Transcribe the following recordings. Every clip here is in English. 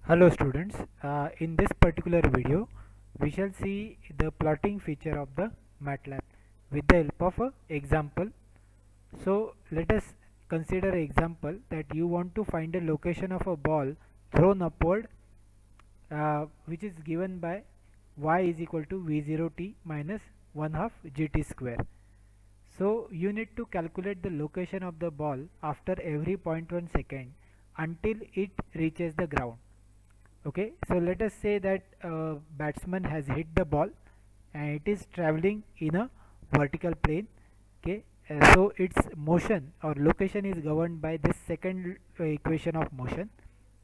Hello students, in this particular video we shall see the plotting feature of the MATLAB with the help of a example. So let us consider an example that you want to find a location of a ball thrown upward, which is given by y is equal to v0t minus 1 half gt square. So you need to calculate the location of the ball after every 0.1 second until it reaches the ground. Okay, so let us say that batsman has hit the ball and it is traveling in a vertical plane. Okay, so its motion or location is governed by this second equation of motion.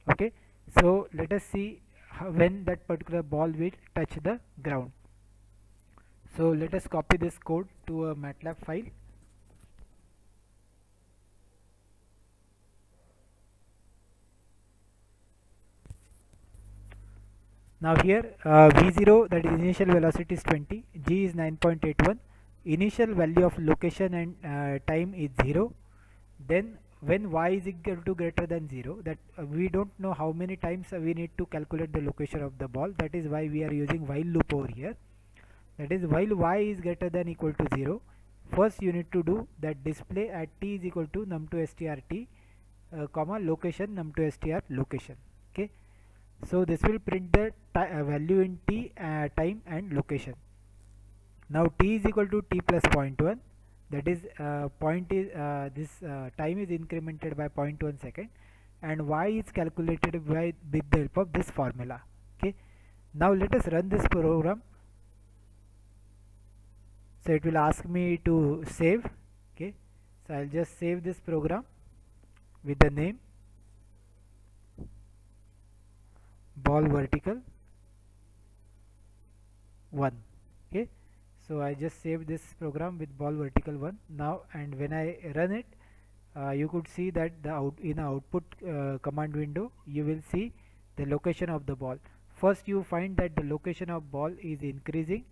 Okay, so let us see when that particular ball will touch the ground. So let us copy this code to a MATLAB file. Now here v0, that is initial velocity, is 20, g is 9.81, initial value of location and time is 0. Then when y is equal to greater than 0, that we don't know how many times we need to calculate the location of the ball. That is why we are using while loop over here. That is, while y is greater than equal to 0, first you need to do that display at t is equal to num2strt, comma location num2str location. Okay, so this will print the value in t, time and location. Now t is equal to t plus 0.1, that is time is incremented by 0.1 second, and y is calculated by with the help of this formula. Okay, now let us run this program. So it will ask me to save. Okay, so I'll just save this program with the name ball vertical 1. Okay, so I just saved this program with ball vertical 1 now, and when I run it, you could see that in the output command window you will see the location of the ball. First you find that the location of ball is increasing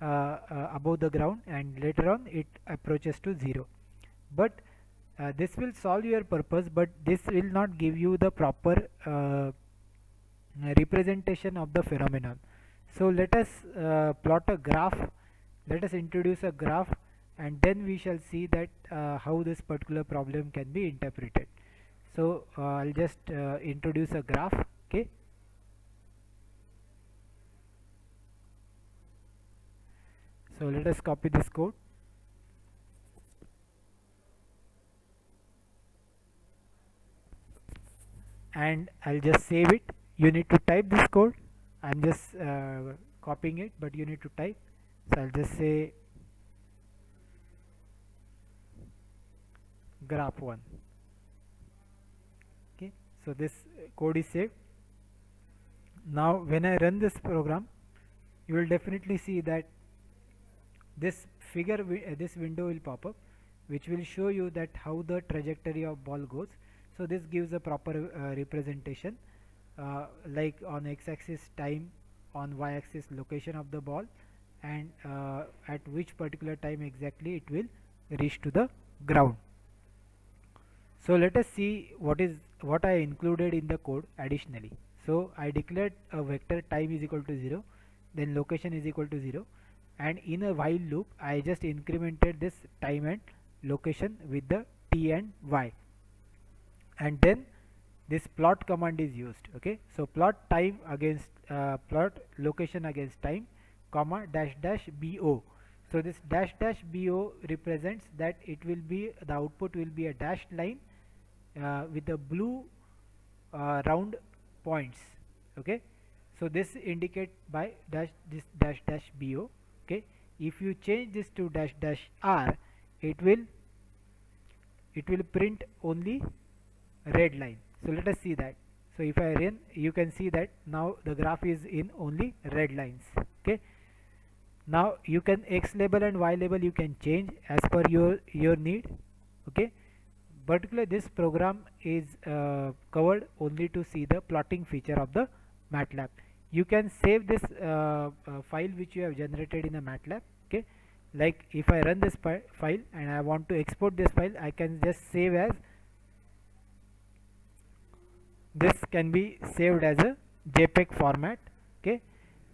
above the ground, and later on it approaches to 0. But this will solve your purpose, but this will not give you the proper representation of the phenomenon. So let us plot a graph. Let us introduce a graph, and then we shall see that how this particular problem can be interpreted. So I'll just introduce a graph. Okay, so let us copy this code, and I'll just save it. You need to type this code. I'm just copying it, but you need to type. So I'll just say graph 1. Okay, so this code is saved. Now when I run this program, you will definitely see that this this window will pop up, which will show you that how the trajectory of ball goes. So this gives a proper representation, like on x-axis time, on y-axis location of the ball, and at which particular time exactly it will reach to the ground. So let us see what I included in the code additionally. So I declared a vector time is equal to 0, then location is equal to 0, and in a while loop I just incremented this time and location with the t and y, and then this plot command is used. Okay, so plot time against plot location against time, comma dash dash bo. So this dash dash bo represents that it will be, the output will be a dashed line with the blue round points. Okay, so this indicate by this dash dash bo. Okay, if you change this to dash dash r, it will print only red line. So let us see that. So if I run, you can see that now the graph is in only red lines. Okay, now you can x label and y label you can change as per your need. Okay, particularly this program is covered only to see the plotting feature of the MATLAB. You can save this file which you have generated in a MATLAB. Okay, like if I run this file and I want to export this file, I can just save as, this can be saved as a JPEG format. Okay,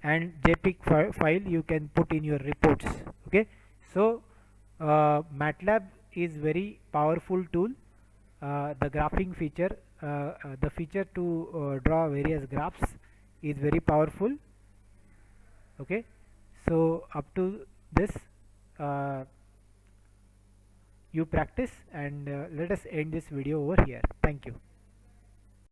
and JPEG file you can put in your reports. Okay, so MATLAB is very powerful tool. The graphing feature, the feature to draw various graphs is very powerful. Okay, so up to this uh, you practice, and let us end this video over here. Thank you.